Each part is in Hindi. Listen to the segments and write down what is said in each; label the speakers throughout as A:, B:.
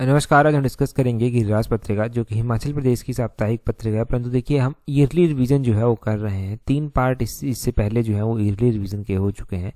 A: नमस्कार। आज हम डिस्कस करेंगे गिरिराज पत्रिका जो कि हिमाचल प्रदेश की साप्ताहिक पत्रिका है। परंतु देखिए, हम ईयरली रिवीजन जो है वो कर रहे हैं। 3 पार्ट इससे पहले जो है वो ईयरली रिवीजन के हो चुके हैं।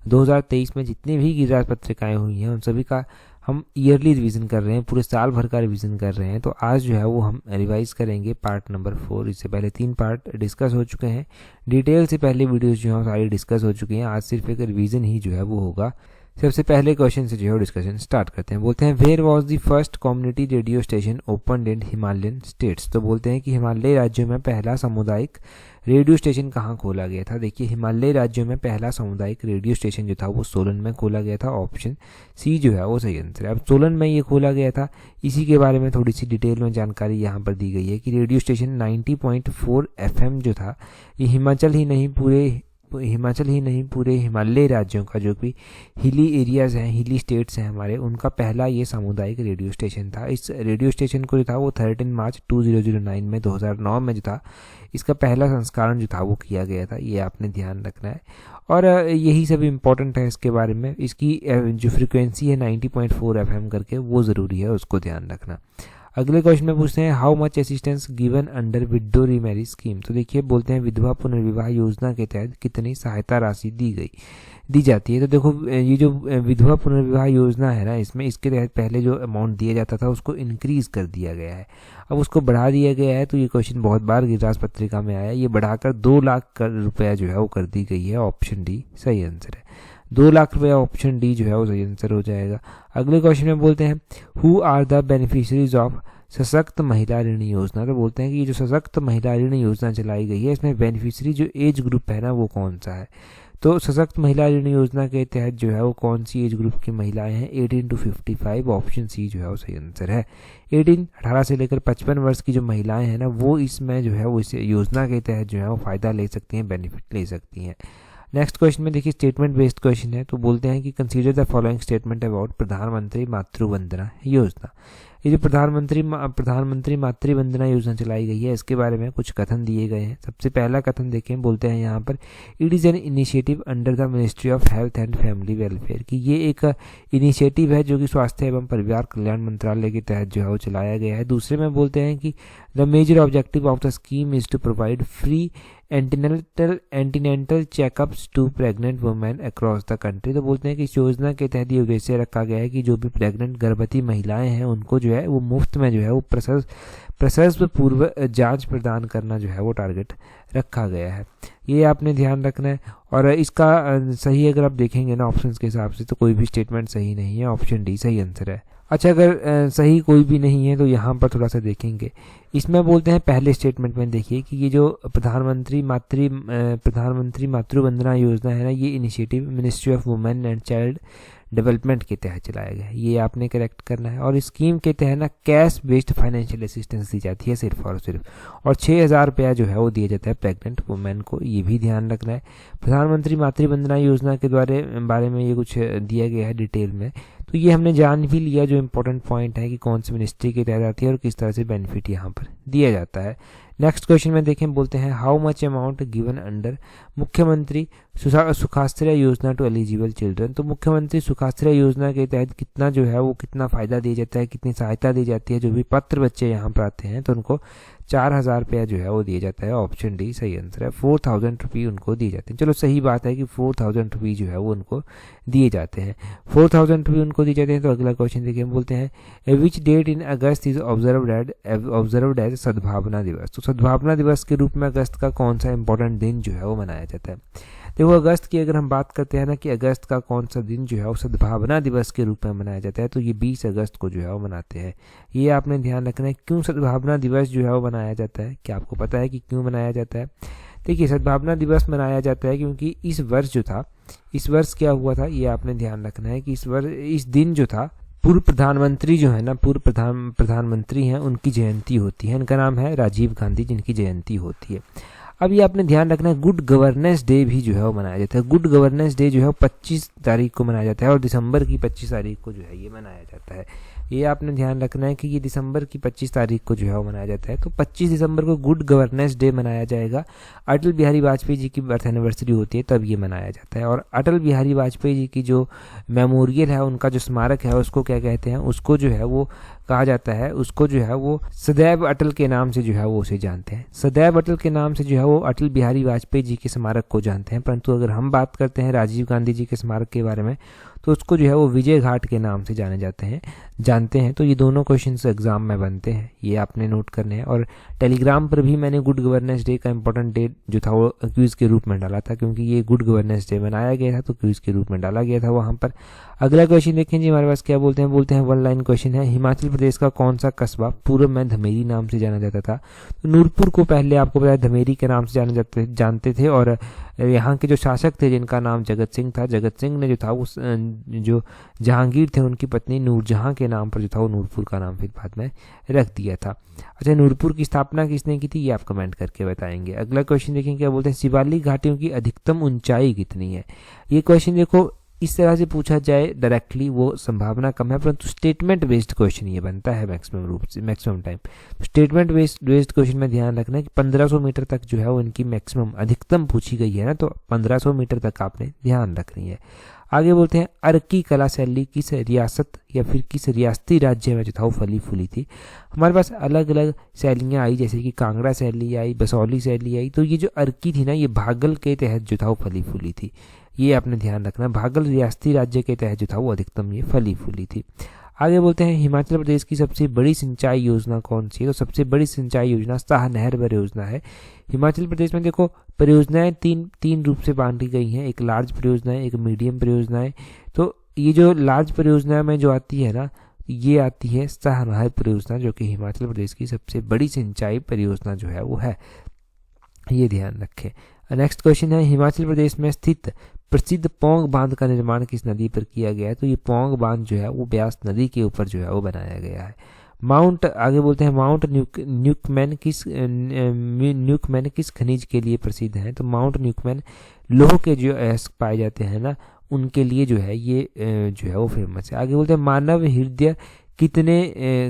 A: 2023 में जितनी भी गिरिराज पत्रिकाएं हुई हैं उन सभी का हम ईयरली रिवीजन कर रहे हैं, पूरे साल भर का रिवीजन कर रहे हैं। तो आज जो है वो हम रिवाइज करेंगे पार्ट नंबर 4। इससे पहले 3 पार्ट डिस्कस हो चुके हैं। डिटेल से पहले वीडियोज़ जो हैं सारी डिस्कस हो चुकी हैं। आज सिर्फ एक रिवीजन ही जो है वो होगा। सबसे पहले क्वेश्चन से जो है डिस्कशन स्टार्ट करते हैं। बोलते हैं where was the first community radio station open in Himalayan states. तो बोलते हैं कि हिमालयी राज्यों में पहला सामुदायिक रेडियो स्टेशन कहाँ खोला गया था। देखिए, हिमालयी राज्यों में पहला सामुदायिक रेडियो स्टेशन जो था वो सोलन में खोला गया था। ऑप्शन सी जो है वो सही आंसर है। अब सोलन में ये खोला गया था, इसी के बारे में थोड़ी सी डिटेल में जानकारी यहाँ पर दी गई है कि रेडियो स्टेशन 90.4 FM जो था ये हिमाचल ही नहीं पूरे हिमालयी राज्यों का, जो कि हिली एरियाज़ हैं, हिली स्टेट्स हैं हमारे, उनका पहला ये सामुदायिक रेडियो स्टेशन था। इस रेडियो स्टेशन को जो था वो 13 मार्च 2009 में 2009 में जो था इसका पहला संस्करण जो था वो किया गया था। ये आपने ध्यान रखना है और यही सब इम्पोर्टेंट है इसके बारे में। इसकी जो फ्रिक्वेंसी है 90.4 FM करके वो ज़रूरी है, उसको ध्यान रखना। अगले क्वेश्चन में पूछते हैं how much assistance given under window remarriage scheme. तो देखिए, बोलते हैं विधवा पुनर्विवाह योजना के तहत कितनी सहायता राशि दी जाती है। तो देखो, ये जो विधवा पुनर्विवाह योजना है ना, इसमें इसके तहत पहले जो अमाउंट दिया जाता था उसको इंक्रीज कर दिया गया है, अब उसको बढ़ा दिया गया है। तो ये क्वेश्चन बहुत बार गिरिराज पत्रिका में आया है। ये बढ़ाकर 2 लाख रुपया जो है वो कर दी गई है। ऑप्शन डी सही आंसर है। 2 लाख रुपया ऑप्शन डी जो है वो सही आंसर हो जाएगा। अगले क्वेश्चन में बोलते हैं who are the beneficiaries of Sashakt Mahila ऋण योजना। तो बोलते हैं कि ये जो सशक्त महिला ऋण योजना चलाई गई है इसमें बेनिफिशरी जो एज ग्रुप है ना वो कौन सा है। तो सशक्त महिला ऋण योजना के तहत जो है वो कौन सी एज ग्रुप की महिलाएं हैं, 18 to 55। ऑप्शन सी जो है वो सही आंसर है। 18 से लेकर 55 वर्ष की जो महिलाएं हैं ना वो इसमें जो है वो इस योजना के तहत जो है वो फ़ायदा ले सकती हैं, बेनिफिट ले सकती हैं। नेक्स्ट क्वेश्चन में देखिए, स्टेटमेंट बेस्ड क्वेश्चन है। तो बोलते हैं कि consider the following statement about प्रधानमंत्री मातृ वंदना योजना। ये जो प्रधानमंत्री मातृ वंदना योजना चलाई गई है इसके बारे में कुछ कथन दिए गए हैं। सबसे पहला कथन देखें, बोलते हैं यहाँ पर it is an initiative under the ministry of health and family welfare, कि ये एक इनिशिएटिव है जो कि स्वास्थ्य एवं परिवार कल्याण मंत्रालय के तहत जो है वो चलाया गया है। दूसरे में बोलते हैं कि the major objective of the scheme is to provide free antenatal checkups to pregnant women across the country. तो बोलते हैं कि इस योजना के तहत ये उद्देश्य रखा गया है कि जो भी प्रेग्नेंट गर्भवती महिलाएं हैं उनको जो है वो मुफ्त में जो है वो प्रसव पूर्व जांच प्रदान करना जो है वो टारगेट रखा गया है। ये आपने ध्यान रखना है। और इसका सही अगर आप देखेंगे ना ऑप्शंस के हिसाब से तो कोई भी स्टेटमेंट सही नहीं है। ऑप्शन डी सही आंसर है। अच्छा, अगर सही कोई भी नहीं है तो यहाँ पर थोड़ा सा देखेंगे। इसमें बोलते हैं पहले स्टेटमेंट में देखिए कि ये जो प्रधानमंत्री मातृ वंदना योजना है ना, ये initiative ministry of women and child development के तहत चलाया गया है। ये आपने करेक्ट करना है। और इस स्कीम के तहत ना कैश बेस्ड फाइनेंशियल असिस्टेंस दी जाती है सिर्फ और सिर्फ, और 6,000 रुपया जो है वो दिया जाता है प्रेग्नेंट वुमेन को। ये भी ध्यान रखना है। प्रधानमंत्री मातृ वंदना योजना के बारे में ये कुछ दिया गया है डिटेल में, तो ये हमने जान भी लिया। जो इम्पोर्टेंट पॉइंट है कि कौन सी मिनिस्ट्री के तहत आती है और किस तरह से बेनिफिट यहाँ पर दिया जाता है। नेक्स्ट क्वेश्चन में देखें, बोलते हैं how much amount given under मुख्यमंत्री सुखाश्रय योजना टू एलिजिबल चिल्ड्रन। तो मुख्यमंत्री सुखाश्रय योजना के तहत कितना जो है वो कितना फ़ायदा दिया जाता है, कितनी सहायता दी जाती है। जो भी पात्र बच्चे यहाँ पर आते हैं तो उनको 4,000 रुपया जो है वो दिया जाता है। ऑप्शन डी सही आंसर है। 4,000 रुपये उनको दिए जाते हैं। चलो, सही बात है कि 4,000 रुपये जो है वो उनको दिए जाते हैं। 4,000 रुपये उनको दिए जाते हैं। तो अगला क्वेश्चन देखिए, बोलते हैं which date in August is observed as Sadbhavana Diwas. तो सद्भावना दिवस के रूप में अगस्त का कौन सा इंपॉर्टेंट दिन जो है वो मनाया जाता है। देखो, अगस्त की अगर हम बात करते हैं ना कि अगस्त का कौन सा दिन जो है वो सद्भावना दिवस के रूप में मनाया जाता है, तो ये 20 अगस्त को जो है वो मनाते हैं। ये आपने ध्यान रखना है। क्यों सद्भावना दिवस जो है वो मनाया जाता है, क्या आपको पता है कि क्यों मनाया जाता है? देखिए, सद्भावना दिवस मनाया जाता है क्योंकि इस वर्ष क्या हुआ था, ये आपने ध्यान रखना है कि इस दिन जो था पूर्व प्रधानमंत्री जो है ना, प्रधानमंत्री हैं, उनकी जयंती होती है। इनका नाम है राजीव गांधी, जिनकी जयंती होती है। अब ये आपने ध्यान रखना है, गुड गवर्नेंस डे भी जो है वो मनाया जाता है। गुड गवर्नेंस डे जो है 25 तारीख को मनाया जाता है और दिसंबर की 25 तारीख को जो है ये मनाया जाता है। ये आपने ध्यान रखना है कि ये दिसंबर की 25 तारीख को जो है वो मनाया जाता है। तो 25 दिसंबर को गुड गवर्नेंस डे मनाया जाएगा। अटल बिहारी वाजपेयी जी की बर्थ एनिवर्सरी होती है तब ये मनाया जाता है। और अटल बिहारी वाजपेयी जी की जो मेमोरियल है, उनका जो स्मारक है, उसको क्या कहते हैं, उसको जो है वो कहा जाता है, उसको जो है वो सदैव अटल के नाम से जो है वो उसे जानते हैं। सदैव अटल के नाम से जो है वो अटल बिहारी वाजपेयी जी के स्मारक को जानते हैं। परंतु अगर हम बात करते हैं राजीव गांधी जी के स्मारक के बारे में, तो उसको जो है वो विजय घाट के नाम से जानते हैं। तो ये दोनों क्वेश्चंस एग्जाम में बनते हैं, ये आपने नोट करने हैं। और टेलीग्राम पर भी मैंने गुड गवर्नेंस डे का इंपॉर्टेंट डेट जो था वो क्विज के रूप में डाला था, क्योंकि ये गुड गवर्नेंस डे बनाया गया था तो क्विज के रूप में डाला गया था वहाँ पर। अगला क्वेश्चन देखें जी, हमारे पास क्या बोलते हैं वन लाइन क्वेश्चन है। हिमाचल प्रदेश का कौन सा कस्बा पूर्व में धमेरी नाम से जाना जाता था? तो नूरपुर को पहले आपको पता है धमेरी के नाम से जानते थे। और यहाँ के जो शासक थे जिनका नाम जगत सिंह था, जगत सिंह ने जो था उस जो जहांगीर थे उनकी पत्नी नूरजहां के नाम पर जो था वो नूरपुर का नाम फिर बाद में रख दिया था। अच्छा, नूरपुर की स्थापना किसने की थी ये आप कमेंट करके बताएंगे। अगला क्वेश्चन देखें, क्या बोलते हैं शिवालिक घाटियों की अधिकतम ऊंचाई कितनी है? ये क्वेश्चन देखो इस तरह से पूछा जाए डायरेक्टली वो संभावना कम है, परंतु स्टेटमेंट बेस्ड क्वेश्चन ये बनता है मैक्सिमम रूप से, maximum time. Statement based question में ध्यान रखना है कि 1500 मीटर तक जो है वो इनकी मैक्सिमम अधिकतम पूछी गई है ना, तो 1500 मीटर तक आपने ध्यान रखनी है। आगे बोलते हैं अर्की कला शैली किस रियासत या फिर किस रियासती राज्य में जो था वो फली फूली थी? हमारे पास अलग अलग शैलियाँ आई, जैसे कि कांगड़ा शैली आई, बसौली शैली आई। तो ये जो अर्की थी ना, ये भागल के तहत जो था वो फली फूली थी, ये आपने ध्यान रखना। भागल रियासती राज्य के तहत जो था वो अधिकतम ये फली फूली थी। आगे बोलते हैं हिमाचल प्रदेश की सबसे बड़ी सिंचाई योजना कौन सी है? तो सबसे बड़ी सिंचाई योजना शाह नहर परियोजना है। हिमाचल प्रदेश में देखो परियोजनाएं तीन रूप से बांटी गई हैं, एक लार्ज परियोजना है, एक मीडियम परियोजना है। तो ये जो लार्ज परियोजना में जो आती है ना, ये आती है शाह नहर परियोजना, जो कि हिमाचल प्रदेश की सबसे बड़ी सिंचाई परियोजना जो है वो है, ये ध्यान रखें। नेक्स्ट क्वेश्चन है, हिमाचल प्रदेश में स्थित प्रसिद्ध पौंग बांध का निर्माण किस नदी पर किया गया है? तो ये पौंग बांध जो है वो ब्यास नदी के ऊपर जो है वो बनाया गया है। आगे बोलते हैं माउंट न्यूकमैन किस खनिज के लिए प्रसिद्ध है? तो माउंट न्यूकमैन लोह के जो अयस्क पाए जाते हैं ना, उनके लिए जो है ये जो है वो फेमस है। आगे बोलते हैं मानव हृदय कितने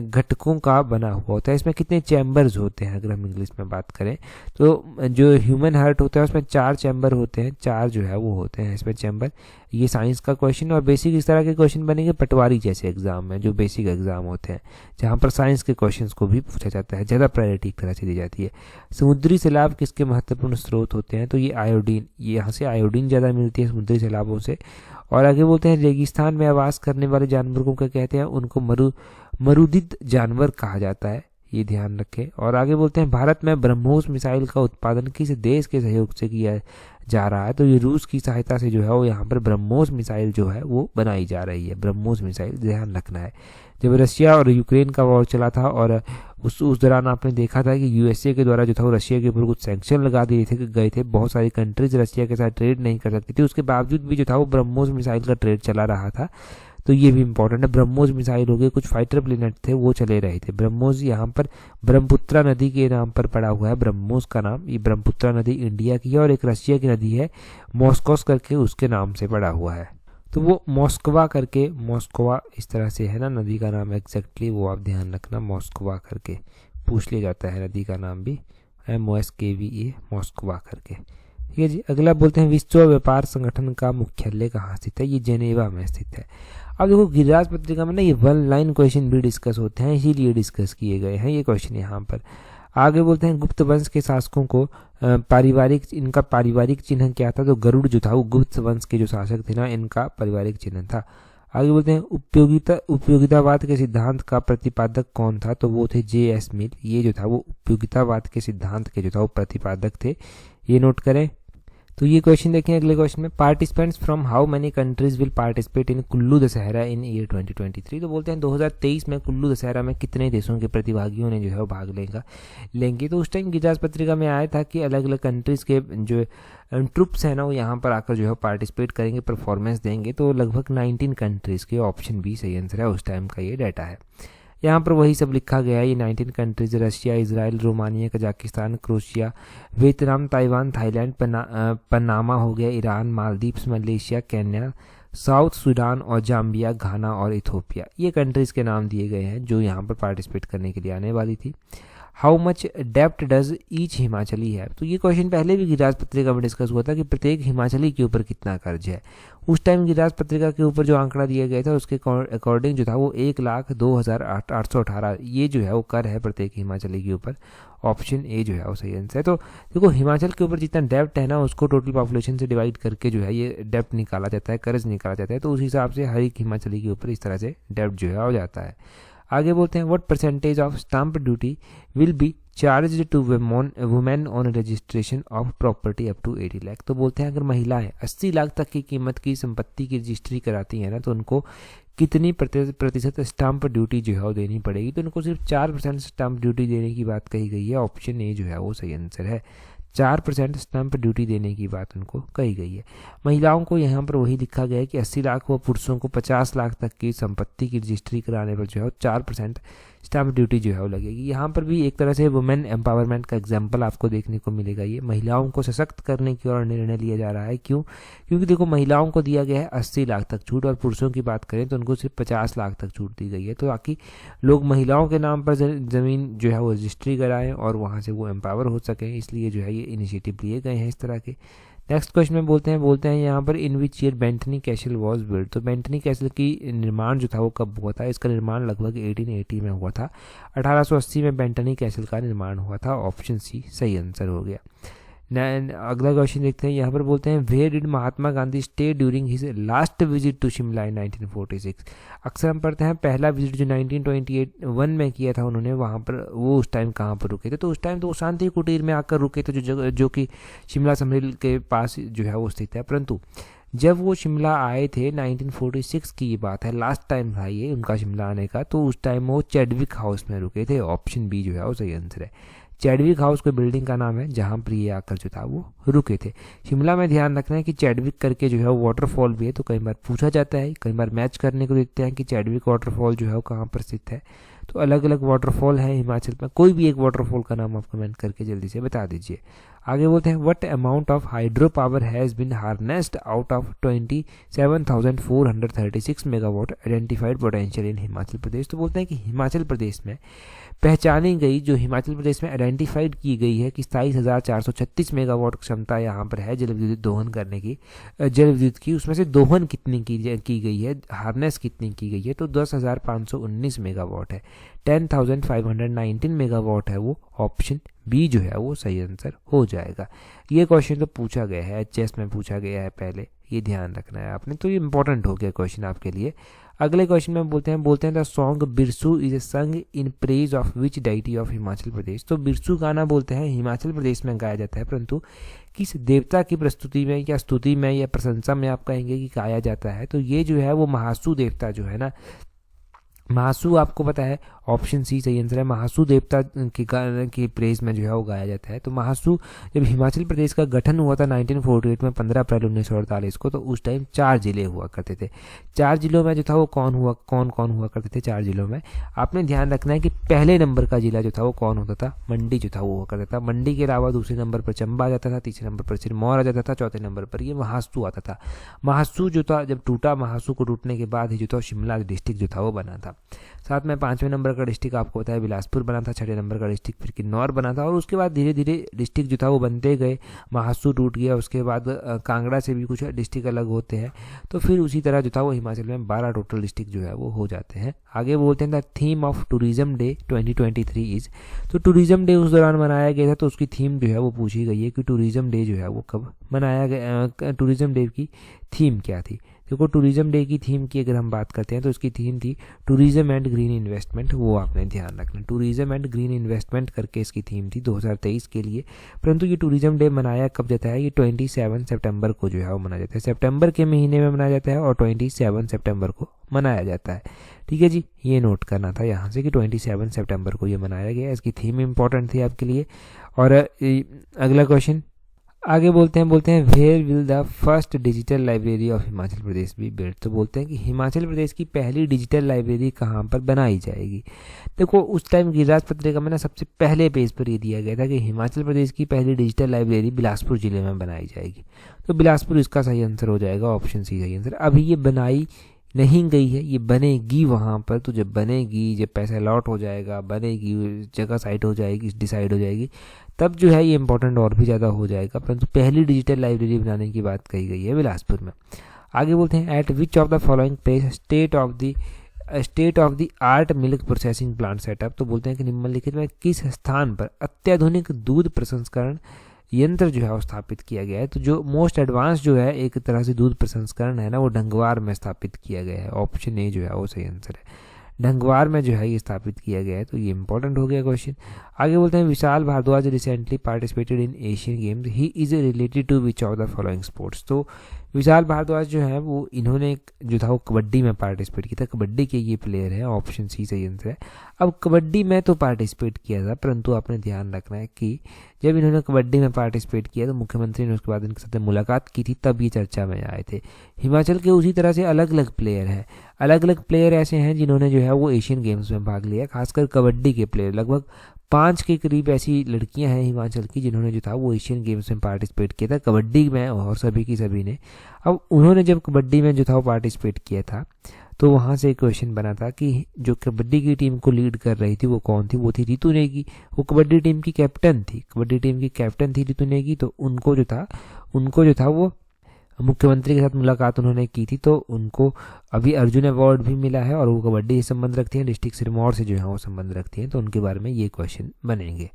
A: घटकों का बना हुआ होता है? इसमें कितने चैम्बर्स होते हैं? अगर हम इंग्लिश में बात करें तो जो ह्यूमन हार्ट होता है उसमें 4 चैम्बर होते हैं, 4 जो है वो होते हैं इसमें चैम्बर। ये साइंस का क्वेश्चन और बेसिक इस तरह के क्वेश्चन बनेंगे पटवारी जैसे एग्जाम में, जो बेसिक एग्जाम होते हैं जहाँ पर साइंस के क्वेश्चंस को भी पूछा जाता है, ज़्यादा प्रायोरिटी एक तरह से दी जाती है। समुद्री सैलाब किसके महत्वपूर्ण स्रोत होते हैं? तो ये आयोडीन, ये यहाँ से आयोडीन ज़्यादा मिलती है समुद्री सैलाबों से। और आगे बोलते हैं रेगिस्तान में आवास करने वाले जानवरों को क्या कहते हैं? उनको मरुदित जानवर कहा जाता है, ये ध्यान रखें। और आगे बोलते हैं भारत में ब्रह्मोस मिसाइल का उत्पादन किस देश के सहयोग से किया जा रहा है? तो ये रूस की सहायता से जो है वो यहाँ पर ब्रह्मोस मिसाइल जो है वो बनाई जा रही है। ब्रह्मोस मिसाइल ध्यान रखना है। जब रशिया और यूक्रेन का वॉर चला था और उस दौरान आपने देखा था कि यूएसए के द्वारा जो था वो रशिया के ऊपर कुछ सैंक्शन लगा दिए गए थे। बहुत सारी कंट्रीज रशिया के साथ ट्रेड नहीं कर सकती थी, उसके बावजूद भी जो था वो ब्रह्मोस मिसाइल का ट्रेड चला रहा था। तो ये भी इंपॉर्टेंट है। ब्रह्मोस मिसाइल हो गए, कुछ फाइटर प्लेनेट थे वो चले रहे थे। ब्रह्मोस यहाँ पर ब्रह्मपुत्रा नदी के नाम पर पड़ा हुआ है, ब्रह्मोस का नाम। ये ब्रह्मपुत्रा नदी इंडिया की है और एक रशिया की नदी है मॉस्कोस करके, उसके नाम से पड़ा हुआ है। तो वो मॉस्कवा करके, मॉस्कवा इस तरह से है ना नदी का नाम एग्जैक्टली, वो आप ध्यान रखना, मॉस्कवा करके पूछ लिया जाता है नदी का नाम भी, MOSKVA मॉस्कवा करके। ठीक है जी। अगला बोलते हैं विश्व व्यापार संगठन का मुख्यालय कहाँ स्थित है? ये जेनेवा में स्थित है। अब देखो गिरिराज पत्रिका में ना ये 1 लाइन क्वेश्चन भी डिस्कस होते हैं, इसीलिए डिस्कस किए गए हैं ये क्वेश्चन यहाँ पर। आगे बोलते हैं गुप्त वंश के शासकों को इनका पारिवारिक चिन्ह क्या था? तो गरुड़ जो था वो गुप्त वंश के जो शासक थे ना, इनका पारिवारिक चिन्ह था। आगे बोलते हैं उपयोगितावाद के सिद्धांत का प्रतिपादक कौन था? तो वो थे JS मिल। ये जो था वो उपयोगितावाद के सिद्धांत के जो था वो प्रतिपादक थे, ये नोट करें। तो ये क्वेश्चन देखें अगले क्वेश्चन में, participants from how many countries will participate in Kullu Dussehra in year 2023? तो बोलते हैं 2023 में कुल्लू दशहरा में कितने देशों के प्रतिभागियों ने जो है वो भाग लेंगे। तो उस टाइम गिरिराज पत्रिका में आया था कि अलग अलग कंट्रीज के जो ट्रुप्स हैं ना वो यहाँ पर आकर जो है पार्टिसिपेट करेंगे, परफॉर्मेंस देंगे। तो लगभग 19 कंट्रीज के, ऑप्शन बी सही आंसर है, उस टाइम का ये डाटा है। यहाँ पर वही सब लिखा गया है। ये 19 countries, Russia, Israel, Romania, Kazakhstan, Croatia, Vietnam, Taiwan, Thailand, Panama हो गया, Iran, Maldives, Malaysia, Kenya, south Sudan और जाम्बिया, घाना और इथोपिया। ये कंट्रीज़ के नाम दिए गए हैं जो यहाँ पर पार्टिसिपेट करने के लिए आने वाली थी। हाउ मच डेप्ट डज ईच हिमाचली है, तो ये क्वेश्चन पहले भी गिरिराज पत्रिका में डिस्कस हुआ था कि प्रत्येक हिमाचली के ऊपर कितना कर्ज है। उस टाइम गिरिराज पत्रिका के ऊपर जो आंकड़ा दिया गया था उसके अकॉर्डिंग जो था वो 1,02,818 ये जो है वो कर है प्रत्येक हिमाचली के ऊपर। ऑप्शन ए जो है वो सही आंसर है। तो देखो हिमाचल के ऊपर जितना डेप्ट है ना उसको टोटल पॉपुलेशन से डिवाइड करके जो है ये डेप्ट निकाला जाता है, कर्ज निकाला जाता है। तो उस हिसाब से हर एक हिमाचली के ऊपर इस तरह से डेप्ट जो है हो जाता है। आगे बोलते हैं what percentage of stamp duty will be charge to women on registration of property up to 80 lakh. तो बोलते हैं अगर महिलाएं 80 लाख तक की कीमत की संपत्ति की रजिस्ट्री कराती हैं ना तो उनको कितनी प्रतिशत स्टाम्प ड्यूटी जो है वो देनी पड़ेगी। तो उनको सिर्फ 4% स्टाम्प ड्यूटी देने की बात कही गई है। ऑप्शन ए जो है वो सही आंसर है। 4% स्टैंप ड्यूटी देने की बात उनको कही गई है। महिलाओं को यहाँ पर वही लिखा गया है कि 80 लाख व पुरुषों को 50 लाख तक की संपत्ति की रजिस्ट्री कराने पर जो है 4% स्टैंप ड्यूटी जो है वो लगेगी। यहाँ पर भी एक तरह से वुमेन एम्पावरमेंट का एग्जाम्पल आपको देखने को मिलेगा। ये महिलाओं को सशक्त करने की ओर निर्णय लिया जा रहा है। क्यों? क्योंकि देखो महिलाओं को दिया गया है 80 लाख तक छूट और पुरुषों की बात करें तो उनको सिर्फ 50 लाख तक छूट दी गई है। तो ताकि लोग महिलाओं के नाम पर ज़मीन जो है वो रजिस्ट्री कराएं और वहाँ से वो एम्पावर हो सकें, इसलिए जो है ये इनिशिएटिव लिए गए हैं इस तरह के। नेक्स्ट क्वेश्चन में बोलते हैं यहाँ पर in which year Bantony castle was build. तो बेंटनी कैसल की निर्माण जो था वो कब हुआ था? इसका निर्माण लगभग 1880 में हुआ था। 1880 में बेंटनी कैसल का निर्माण हुआ था। ऑप्शन सी सही आंसर हो गया। अगला क्वेश्चन देखते हैं। यहाँ पर बोलते हैं where did Mahatma Gandhi stay during his last visit to Shimla in 1946। अक्सर हम पढ़ते हैं पहला विजिट जो 1921 में किया था उन्होंने, वहाँ पर वो उस टाइम कहाँ पर रुके थे? तो उस टाइम तो वो शांति कुटीर में आकर रुके थे जो कि शिमला समरेल के पास जो है वो स्थित है। परंतु जब वो शिमला आए थे 1946 की ये बात है, लास्ट टाइम था ये उनका शिमला आने का, तो उस टाइम वो चैडविक हाउस में रुके थे। ऑप्शन बी जो है वो सही आंसर है। चैडविक हाउस कोई बिल्डिंग का नाम है जहाँ पर ये आकर जो था वो रुके थे। शिमला में ध्यान रखना है कि चैडविक करके जो है वो वाटरफॉल भी है, तो कई बार पूछा जाता है, कई बार मैच करने को देखते हैं कि चैडविक वाटरफॉल जो है वो कहाँ पर स्थित है। तो अलग अलग वाटरफॉल है हिमाचल में, कोई भी एक वाटरफॉल का नाम आप कमेंट करके जल्दी से बता दीजिए। आगे बोलते हैं what amount of hydro power has been harnessed out of 27,436 megawatt identified potential in Himachal Pradesh. तो बोलते हैं कि हिमाचल प्रदेश में पहचानी गई, जो हिमाचल प्रदेश में आइडेंटिफाइड की गई है कि 27,436 मेगावाट क्षमता यहाँ पर है जल विद्युत दोहन करने की, जल विद्युत की, उसमें से दोहन कितनी की गई है, हार्नेस कितनी की गई है? तो 10,519 मेगावाट है। 10,519 मेगावाट है वो। ऑप्शन बी जो है वो सही आंसर हो जाएगा। ये क्वेश्चन तो पूछा गया है, एचएस में पूछा गया है पहले, ये ध्यान रखना है आपने, तो ये इंपॉर्टेंट हो गया क्वेश्चन आपके लिए। अगले क्वेश्चन में बोलते हैं the song Birsu is a song in praise of which deity of Himachal Pradesh. तो बिरसू गाना बोलते हैं हिमाचल प्रदेश में गाया जाता है, परंतु किस देवता की प्रस्तुति में या स्तुति में या प्रशंसा में आप कहेंगे कि गाया जाता है? तो ये जो है वो महासू देवता जो है ना, महासू आपको पता है, ऑप्शन सी सही आंसर है। महासू देवता की प्रेज में जो है वो गाया जाता है। तो महासू, जब हिमाचल प्रदेश का गठन हुआ था 1948 में 15 अप्रैल 1948 को, तो उस टाइम 4 जिले हुआ करते थे। 4 जिलों में जो था वो कौन कौन हुआ करते थे 4 जिलों में? आपने ध्यान रखना है कि पहले नंबर का जिला जो था वो कौन होता था? मंडी जो था वो हुआ करता था। मंडी के अलावा दूसरे नंबर पर चंबा आ जाता था, तीसरे नंबर पर सिरमौर आ जाता था, चौथे नंबर पर ये महासू आता था। महासू जो था जब टूटा, महासू को टूटने के बाद ही जो था शिमला डिस्ट्रिक्ट जो था वो बना था। साथ में 5वें नंबर का डिस्ट्रिक्ट आपको पता है बिलासपुर बना था, 6वें नंबर का डिस्ट्रिक्ट फिर किन्नौर बना था, और उसके बाद धीरे धीरे डिस्ट्रिक्ट जो था वो बनते गए। महासू टूट गया, उसके बाद कांगड़ा से भी कुछ डिस्ट्रिक्ट अलग होते हैं, तो फिर उसी तरह जो था वो हिमाचल में 12 टोटल डिस्ट्रिक्ट जो है वो हो जाते हैं। आगे बोलते हैं the theme of tourism day 2023 is. तो टूरिज्म डे उस दौरान मनाया गया था, तो उसकी थीम जो है वो पूछी गई है कि टूरिज्म डे जो है वो कब मनाया गया, टूरिज्म डे की थीम क्या थी? देखो टूरिज्म डे की थीम की अगर हम बात करते हैं तो उसकी थीम थी टूरिज्म एंड ग्रीन इन्वेस्टमेंट, वो आपने ध्यान रखना। टूरिज्म एंड ग्रीन इन्वेस्टमेंट करके इसकी थीम थी 2023 के लिए। परंतु ये टूरिज्म डे मनाया कब जाता है? ये 27 सितंबर को जो है वो मनाया जाता है। सितंबर के महीने में मनाया जाता है और 27 सितंबर को मनाया जाता है। ठीक है जी, ये नोट करना था यहाँ से कि 27 सितंबर को ये मनाया गया। इसकी थीम इंपॉर्टेंट थी आपके लिए। और अगला क्वेश्चन, आगे बोलते हैं where will the first digital library of Himachal Pradesh be built. तो बोलते हैं कि हिमाचल प्रदेश की पहली डिजिटल लाइब्रेरी कहाँ पर बनाई जाएगी। देखो उस टाइम गिरिराज पत्रिका में ना सबसे पहले पेज पर ये दिया गया था कि हिमाचल प्रदेश की पहली डिजिटल लाइब्रेरी बिलासपुर जिले में बनाई जाएगी। तो बिलासपुर इसका सही आंसर हो जाएगा, ऑप्शन सी सही आंसर। अभी ये बनाई नहीं गई है, ये बनेगी वहाँ पर। तो जब बनेगी, जब पैसा अलॉट हो जाएगा, बनेगी, जगह साइट हो जाएगी, डिसाइड हो जाएगी, तब जो है ये इंपॉर्टेंट और भी ज़्यादा हो जाएगा। परंतु पहली डिजिटल लाइब्रेरी बनाने की बात कही गई है बिलासपुर में। आगे बोलते हैं eight which of the following place state of the art milk processing plant setup. तो बोलते हैं कि निम्नलिखित में किस स्थान पर अत्याधुनिक दूध प्रसंस्करण यंत्र जो है वो स्थापित किया गया है। तो जो मोस्ट एडवांस जो है एक तरह से दूध प्रसंस्करण है ना, वो ढंगवार में स्थापित किया गया है। ऑप्शन ए जो है वो सही आंसर है, ढंगवार में जो है ये स्थापित किया गया है। तो ये इंपॉर्टेंट हो गया क्वेश्चन। आगे बोलते हैं Vishal Bhardwaj recently participated in Asian games, he is related to which of the following sports. तो विशाल भारद्वाज जो है वो इन्होंने जो था वो कबड्डी में पार्टिसिपेट किया था, कबड्डी के ये प्लेयर है, ऑप्शन सी सही आंसर है। अब कबड्डी में तो पार्टिसिपेट किया था, परंतु आपने ध्यान रखना है कि जब इन्होंने कबड्डी में पार्टिसिपेट किया तो मुख्यमंत्री ने उसके बाद इनके साथ मुलाकात की थी, तब ये चर्चा में आए थे। हिमाचल के उसी तरह से अलग अलग प्लेयर हैं, अलग अलग प्लेयर ऐसे हैं जिन्होंने जो है वो एशियन गेम्स में भाग लिया, खासकर कबड्डी के प्लेयर। लगभग 5 के करीब ऐसी लड़कियां हैं हिमाचल की जिन्होंने जो था वो एशियन गेम्स में पार्टिसिपेट किया था कबड्डी में, और सभी की सभी ने। अब उन्होंने जब कबड्डी में जो था वो पार्टिसिपेट किया था तो वहाँ से एक क्वेश्चन बना था कि जो कबड्डी की टीम को लीड कर रही थी वो कौन थी। वो थी रितु नेगी, वो कबड्डी टीम की कैप्टन थी, कबड्डी टीम की कैप्टन थी रितु नेगी। तो उनको जो था वो मुख्यमंत्री के साथ मुलाकात उन्होंने की थी, तो उनको अभी अर्जुन अवार्ड भी मिला है और वो कबड्डी से संबंध रखती हैं, डिस्ट्रिक्ट सिरमौर से जो है वो संबंध रखती हैं। तो उनके बारे में ये क्वेश्चन बनेंगे।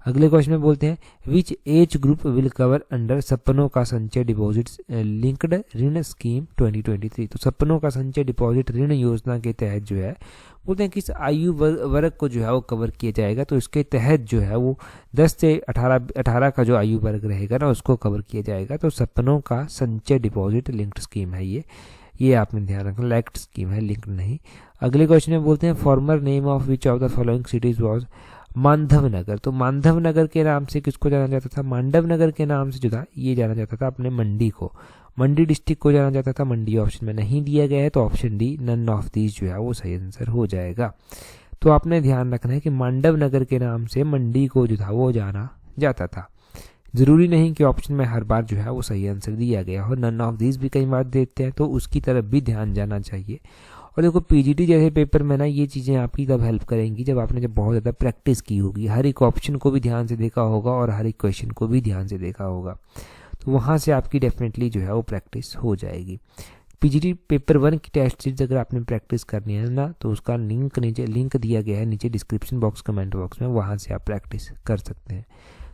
A: अगले क्वेश्चन में बोलते हैं which age group will cover under सपनों का संचय डिपॉजिट लिंक्ड ऋण स्कीम 2023। तो सपनों का संचय डिपॉजिट ऋण योजना के तहत जो है बोलते हैं किस आयु वर्ग को जो है वो कवर किया जाएगा। तो इसके तहत जो है वो 10 से 18 का जो आयु वर्ग रहेगा ना उसको कवर किया जाएगा। तो सपनों का संचय डिपॉजिट लिंक्ड स्कीम है ये आपने ध्यान रखना, लाइक्ड स्कीम है, लिंक्ड नहीं। अगले क्वेश्चन में बोलते हैं former name of which of the following cities was Mandhav Nagar. तो मांधव नगर के नाम से किसको जाना जाता था, मांडव नगर के नाम से जो था ये जाना जाता था अपने मंडी को, मंडी डिस्ट्रिक्ट को जाना जाता था। मंडी ऑप्शन में नहीं दिया गया है, तो option D none of these जो है वो सही आंसर हो जाएगा। तो आपने ध्यान रखना है कि मांडव नगर के नाम से मंडी को जो था वो जाना जाता था। जरूरी नहीं कि ऑप्शन में हर बार जो है वो सही आंसर दिया गया हो, नन ऑफ दीज भी कई बार देते हैं, तो उसकी तरफ भी ध्यान जाना चाहिए। और देखो पीजीटी जैसे पेपर में ना ये चीज़ें आपकी तब हेल्प करेंगी जब आपने बहुत ज़्यादा प्रैक्टिस की होगी, हर एक ऑप्शन को भी ध्यान से देखा होगा और हर एक क्वेश्चन को भी ध्यान से देखा होगा। तो वहाँ से आपकी डेफिनेटली जो है वो प्रैक्टिस हो जाएगी। पीजीटी पेपर 1 की टेस्ट सीरीज अगर आपने प्रैक्टिस करनी है ना तो उसका लिंक दिया गया है नीचे डिस्क्रिप्शन बॉक्स कमेंट बॉक्स में, वहाँ से आप प्रैक्टिस कर सकते हैं।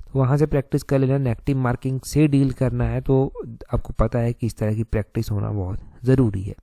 A: तो वहाँ से प्रैक्टिस कर लेना। नेगेटिव मार्किंग से डील करना है तो आपको पता है कि इस तरह की प्रैक्टिस होना बहुत ज़रूरी है।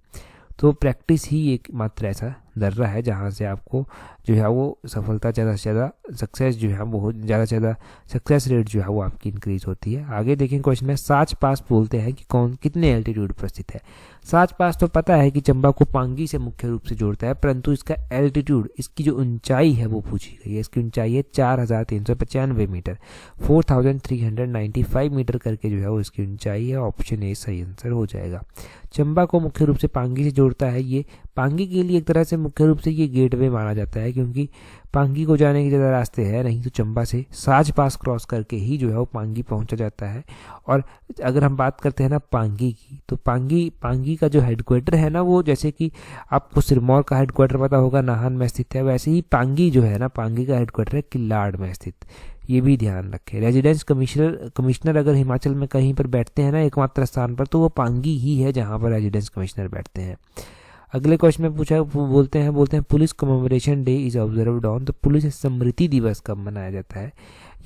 A: तो प्रैक्टिस ही एक मात्र ऐसा दर्रा है जहाँ से आपको जो है वो सफलता ज़्यादा से ज़्यादा सक्सेस जो है वो ज़्यादा से ज़्यादा सक्सेस रेट जो है वो आपकी इंक्रीज होती है। आगे देखें क्वेश्चन में साच पास बोलते हैं कि कौन कितने एल्टीट्यूड पर स्थित है। साच पास तो पता है कि चंबा को पांगी से मुख्य रूप से जोड़ता है, परंतु इसका एल्टीट्यूड, इसकी जो ऊंचाई है वो पूछी गई है। इसकी ऊंचाई है 4395 मीटर, 4395 मीटर करके जो है वो इसकी ऊंचाई है। ऑप्शन ए सही आंसर हो जाएगा। चंबा को मुख्य रूप से पांगी से जोड़ता है। ये पांगी के लिए एक तरह से मुख्य रूप से ये गेटवे माना जाता है, क्योंकि पांगी को जाने के ज़्यादा रास्ते हैं नहीं, तो चंबा से साच पास क्रॉस करके ही जो है वो पांगी पहुंचा जाता है। और अगर हम बात करते हैं ना पांगी की, तो पांगी का जो हेडक्वार्टर है ना, वो जैसे कि आपको सिरमौर का हेडक्वार्टर पता होगा नाहन में स्थित है, वैसे ही पांगी जो है ना, पांगी का हेडक्वार्टर है किलाड़ में स्थित। ये भी ध्यान रखें। रेजिडेंस कमिश्नर अगर हिमाचल में कहीं पर बैठते हैं ना एकमात्र स्थान पर, तो वो पांगी ही है जहाँ पर रेजिडेंस कमिश्नर बैठते हैं। अगले क्वेश्चन में पूछा बोलते हैं police commemoration day is observed on. तो पुलिस स्मृति दिवस कब मनाया जाता है?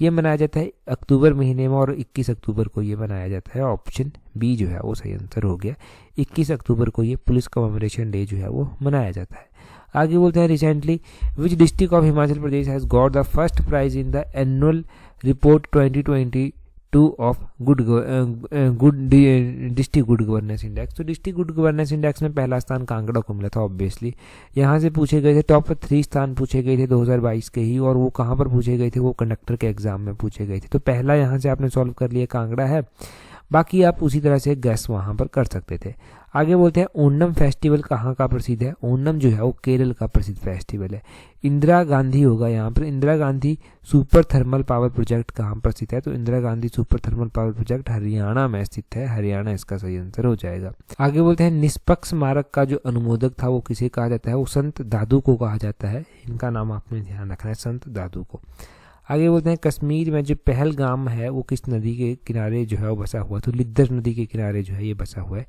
A: ये मनाया जाता है अक्टूबर महीने में और 21 अक्टूबर को ये मनाया जाता है। ऑप्शन बी जो है वो सही आंसर हो गया। 21 अक्टूबर को ये पुलिस कमेमोरेशन डे जो है वो मनाया जाता है। आगे बोलते हैं recently which district of Himachal Pradesh has got the first prize in the annual report 2022 2 of district good governance index. तो डिस्ट्रिक्ट गुड गवर्नेंस इंडेक्स में पहला स्थान कांगड़ा को मिला था ऑब्वियसली। यहाँ से पूछे गए थे टॉप 3 स्थान पूछे गए थे 2022 के ही, और वो कहाँ पर पूछे गए थे, वो कंडक्टर के एग्जाम में पूछे गए थे। तो पहला यहाँ से आपने सॉल्व कर लिया, कांगड़ा है, बाकी आप उसी तरह से गैस वहाँ पर कर सकते थे। आगे बोलते हैं ओणम फेस्टिवल कहाँ का प्रसिद्ध है। ओणम जो है वो केरल का प्रसिद्ध फेस्टिवल है। इंदिरा गांधी होगा यहाँ पर, Indira Gandhi super thermal power project कहाँ प्रसिद्ध है, तो Indira Gandhi super thermal power project Haryana में स्थित है, हरियाणा इसका सही आंसर हो जाएगा। आगे बोलते हैं निष्पक्ष स्मारक का जो अनुमोदक था वो किसे कहा जाता है, वो संत दादू को कहा जाता है। इनका नाम आपने ध्यान रखना है, संत दादू को। आगे बोलते हैं कश्मीर में जो पहलगाम है वो किस नदी के किनारे जो है वो बसा हुआ, तो लिद्दर नदी के किनारे जो है ये बसा हुआ है।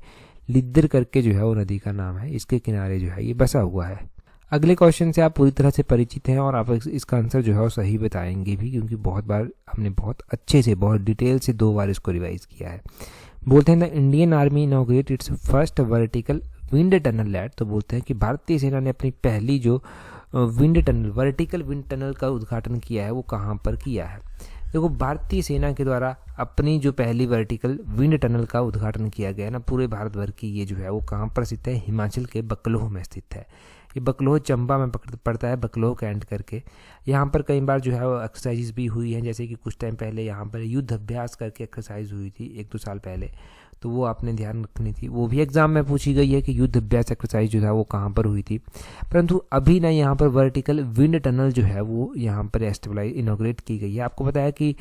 A: लिद्दर करके जो है वो नदी का नाम है, इसके किनारे जो है ये बसा हुआ है। अगले क्वेश्चन से आप पूरी तरह से परिचित हैं और आप इसका आंसर जो है वो सही बताएंगे भी, क्योंकि बहुत बार हमने बहुत अच्छे से बहुत डिटेल से 2 बार इसको रिवाइज किया है। बोलते हैं the Indian army inaugurate it's first vertical wind tunnel eight, तो बोलते हैं कि भारतीय सेना ने अपनी पहली जो wind tunnel, vertical wind tunnel का उद्घाटन किया है वो कहाँ पर किया है। देखो भारतीय सेना के द्वारा अपनी जो पहली वर्टिकल विंड टनल का उद्घाटन किया गया ना पूरे भारत भर की, ये जो है वो कहाँ पर स्थित है, हिमाचल के बकलोह में स्थित है। ये बकलोह चंबा में पड़ता है, बकलोह कैंट करके। यहाँ पर कई बार जो है वो एक्सरसाइज भी हुई हैं, जैसे कि कुछ टाइम पहले यहाँ पर युद्ध अभ्यास करके एक्सरसाइज हुई थी 1-2 साल पहले, तो वो आपने ध्यान रखनी थी। वो भी एग्जाम में पूछी गई है कि युद्ध अभ्यास एक्सरसाइज जो था वो कहाँ पर हुई थी। परंतु अभी ना यहाँ पर वर्टिकल विंड टनल जो है वो यहाँ पर एस्टेब्लाइज इनॉग्रेट की गई है। आपको पता है कि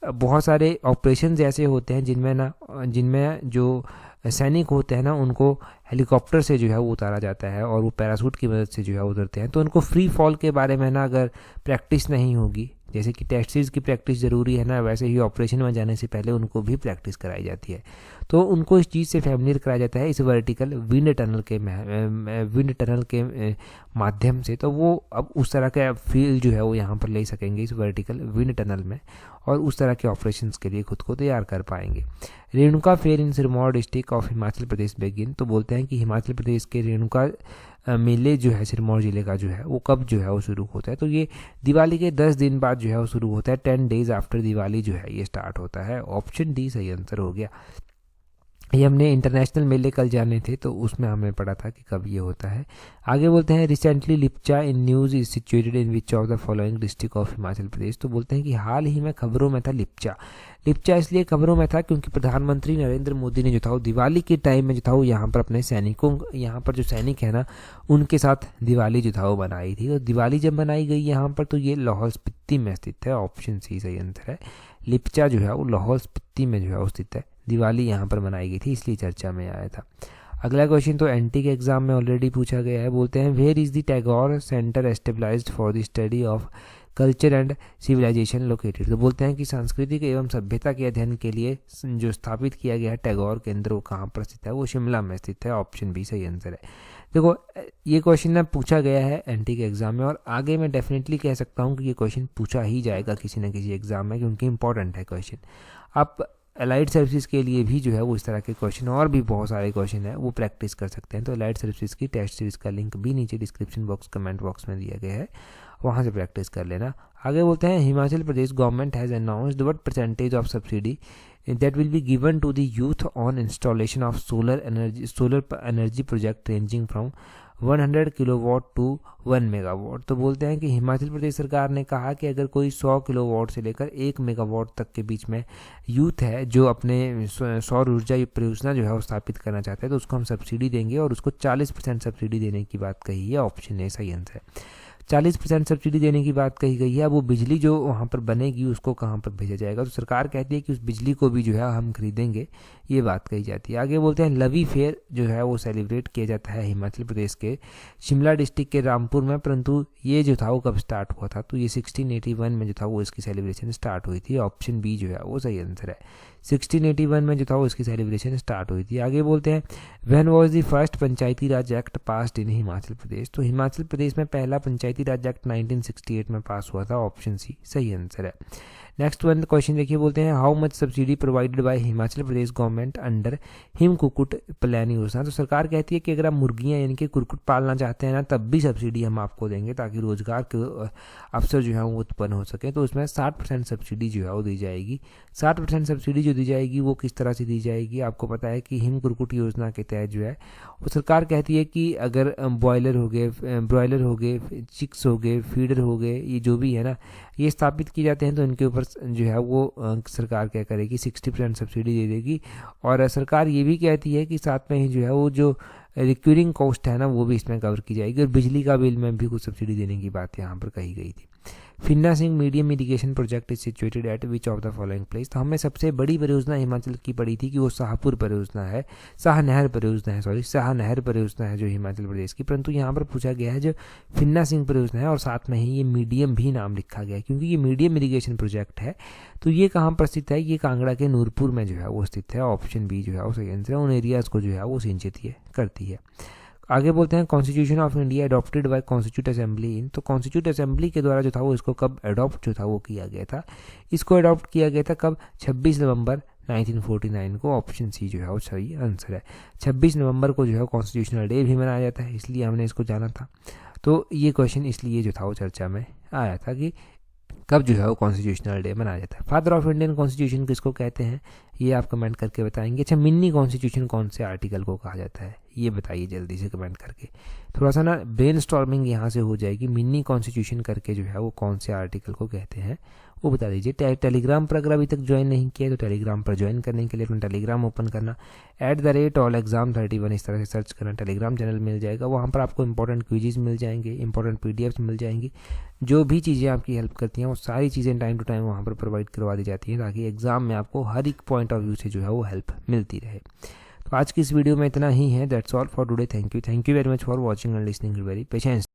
A: बहुत सारे ऑपरेशंस ऐसे होते हैं जिनमें जो सैनिक होते हैं ना उनको हेलीकॉप्टर से जो है वो उतारा जाता है और वो पैराशूट की मदद से जो है उतरते हैं। तो उनको फ्री फॉल के बारे में ना अगर प्रैक्टिस नहीं होगी, जैसे कि टेस्ट सीरीज की प्रैक्टिस ज़रूरी है ना, वैसे ही ऑपरेशन में जाने से पहले उनको भी प्रैक्टिस कराई जाती है। तो उनको इस चीज़ से फैमिलियर कराया जाता है इस वर्टिकल विंड टनल के माध्यम से। तो वो अब उस तरह का फील जो है वो यहाँ पर ले सकेंगे इस वर्टिकल विंड टनल में, और उस तरह के ऑपरेशंस के लिए खुद को तैयार कर पाएंगे। Renuka fair in Sirmaur district of Himachal Pradesh begin, तो बोलते हैं कि हिमाचल प्रदेश के रेणुका मेले जो है सिरमौर जिले का जो है वो कब जो है वो शुरू होता है, तो ये दिवाली के 10 दिन बाद जो है वो शुरू होता है। 10 days आफ्टर दिवाली जो है ये स्टार्ट होता है। ऑप्शन डी सही आंसर हो गया। ये हमने इंटरनेशनल मेले कल जाने थे तो उसमें हमें पढ़ा था कि कब ये होता है। आगे बोलते हैं recently Lipcha in news is situated in which of the following district of Himachal Pradesh, तो बोलते हैं कि हाल ही में खबरों में था लिप्चा। लिप्चा इसलिए खबरों में था क्योंकि प्रधानमंत्री नरेंद्र मोदी ने जो था वो दिवाली के टाइम में जो था वो यहाँ पर अपने सैनिकों, यहाँ पर जो सैनिक है ना उनके साथ दिवाली जो था वो बनाई थी। तो दिवाली जब बनाई गई यहाँ पर तो ये लाहौल स्पीति में स्थित है। ऑप्शन सी सही आंसर है। लिप्चा जो है वो लाहौल स्पीति में जो है वो स्थित है। दिवाली यहाँ पर मनाई गई थी इसलिए चर्चा में आया था। अगला क्वेश्चन तो एनटी के एग्जाम में ऑलरेडी पूछा गया है। बोलते हैं where is the Tagore centre established for the study of culture and civilisation located, तो बोलते हैं कि सांस्कृतिक एवं सभ्यता के अध्ययन के लिए जो स्थापित किया गया है टैगोर केंद्र वो कहाँ पर स्थित है, वो शिमला में स्थित है। ऑप्शन बी सही आंसर है। देखो ये क्वेश्चन ना पूछा गया है एनटी के एग्जाम में, और आगे मैं डेफिनेटली कह सकता हूँ कि ये क्वेश्चन पूछा ही जाएगा किसी न किसी एग्जाम में, क्योंकि इंपॉर्टेंट है क्वेश्चन। आप अलाइड सर्विसेज के लिए भी जो है वो इस तरह के क्वेश्चन और भी बहुत सारे क्वेश्चन है वो प्रैक्टिस कर सकते हैं। तो अलाइड सर्विसेज की टेस्ट सीरीज का लिंक भी नीचे डिस्क्रिप्शन बॉक्स कमेंट बॉक्स में दिया गया है, वहाँ से प्रैक्टिस कर लेना। आगे बोलते हैं Himachal Pradesh government has announced what percentage of subsidy that will be given to the youth on installation of solar energy project ranging from 100 kilowatt to 1 megawatt. तो बोलते हैं कि हिमाचल प्रदेश सरकार ने कहा कि अगर कोई 100 किलोवाट से लेकर 1 मेगावाट तक के बीच में यूथ है जो अपने सौर ऊर्जा परियोजना जो है वो स्थापित करना चाहते हैं तो उसको हम सब्सिडी देंगे, और उसको 40% सब्सिडी देने की बात कही है। ऑप्शन ए सही आंसर है। 40% सब्सिडी देने की बात कही गई है। अब वो बिजली जो वहाँ पर बनेगी उसको कहाँ पर भेजा जाएगा, तो सरकार कहती है कि उस बिजली को भी जो है हम खरीदेंगे, ये बात कही जाती है। आगे बोलते हैं लवी फेयर जो है वो सेलिब्रेट किया जाता है हिमाचल प्रदेश के शिमला डिस्ट्रिक्ट के रामपुर में, परंतु ये जो था वो कब स्टार्ट हुआ था, तो ये 1681 में जो था वो इसकी सेलिब्रेशन स्टार्ट हुई थी। ऑप्शन बी जो है वो सही आंसर है। 1681 में जो था वो इसकी सेलिब्रेशन स्टार्ट हुई थी। आगे बोलते हैं when was the first panchayati raj act passed in Himachal Pradesh, तो हिमाचल प्रदेश में पहला पंचायती पंचायती राज एक्ट 1968 में पास हुआ था। ऑप्शन सी सही आंसर है। नेक्स्ट वन क्वेश्चन देखिए, बोलते हैं how much subsidy provided by Himachal Pradesh government under him कुक्कुट पालन योजना। तो सरकार कहती है कि अगर आप मुर्गियां यानी कि कुक्कुट पालना चाहते हैं ना, तब भी सब्सिडी हम आपको देंगे ताकि रोजगार के अवसर जो है वो उत्पन्न हो सके। तो उसमें 60% सब्सिडी जो है वो दी जाएगी। 60% सब्सिडी जो दी जाएगी वो किस तरह से दी जाएगी, आपको पता है कि हिम कुक्कुट योजना के तहत जो है वो सरकार कहती है कि अगर ब्रॉयलर हो गए, चिक्स हो गए, फीडर हो गए, ये जो भी है ना, ये स्थापित किए जाते हैं तो इनके ऊपर जो है वो सरकार क्या करेगी, 60% सब्सिडी दे देगी। और सरकार ये भी कहती है कि साथ में ही जो है वो जो रिक्यूरिंग कॉस्ट है ना वो भी इसमें कवर की जाएगी। और बिजली का बिल में भी कुछ सब्सिडी देने की बात यहाँ पर कही गई थी। Phinna Singh medium irrigation project is situated at which of the following place. तो हमें सबसे बड़ी परियोजना हिमाचल की पड़ी थी कि वो शाहपुर परियोजना है, शाह नहर परियोजना है जो हिमाचल प्रदेश की। परंतु यहाँ पर पूछा गया है जो फिन्ना सिंह परियोजना है और साथ में ही ये मीडियम भी नाम लिखा गया है क्योंकि ये मीडियम इरिगेशन प्रोजेक्ट है। तो ये कहाँ पर स्थित है, ये कांगड़ा के नूरपुर में जो है वो स्थित है। ऑप्शन बी जो है वो सही आंसर है। उन एरियाज को जो है वो सिंचित करती है। आगे बोलते हैं constitution of India adopted by constitute assembly in. तो कॉन्स्टिट्यूट असेंबली के द्वारा जो था वो इसको कब अडॉप्ट जो था वो किया गया था, इसको अडॉप्ट किया गया था कब, 26 नवंबर 1949 को। ऑप्शन सी जो है वो सही आंसर है। 26 नवंबर को जो है कॉन्स्टिट्यूशनल डे भी मनाया जाता है, इसलिए हमने इसको जाना था। तो ये क्वेश्चन इसलिए जो था वो चर्चा में आया था कि कब जो है वो कॉन्स्टिट्यूशनल डे मनाया जाता है। फादर ऑफ इंडियन कॉन्स्टिट्यूशन किसको कहते हैं, ये आप कमेंट करके बताएंगे। अच्छा, मिनी कॉन्स्टिट्यूशन कौन से आर्टिकल को कहा जाता है, ये बताइए जल्दी से कमेंट करके। थोड़ा सा ना ब्रेनस्टॉर्मिंग यहाँ से हो जाएगी। मिनी कॉन्स्टिट्यूशन करके जो है वो कौन से आर्टिकल को कहते हैं वो बता दीजिए। टेलीग्राम पर अगर अभी तक ज्वाइन नहीं किया तो टेलीग्राम पर ज्वाइन करने के लिए अपना टेलीग्राम ओपन करना, @allexam31 इस तरह से सर्च करना, टेलीग्राम चैनल मिल जाएगा। वहाँ पर आपको इंपॉर्टेंट क्विजेज मिल जाएंगे, इंपॉर्टेंट PDFs मिल जाएंगी। जो भी चीज़ें आपकी हेल्प करती हैं वो सारी चीज़ें टाइम टू टाइम वहाँ पर प्रोवाइड करवा दी जाती हैं ताकि एग्जाम में आपको हर एक पॉइंट ऑफ व्यू से जो है वो हेल्प मिलती रहे। तो आज की इस वीडियो में इतना ही है। That's all for today. Thank you very much for watching and listening very patience.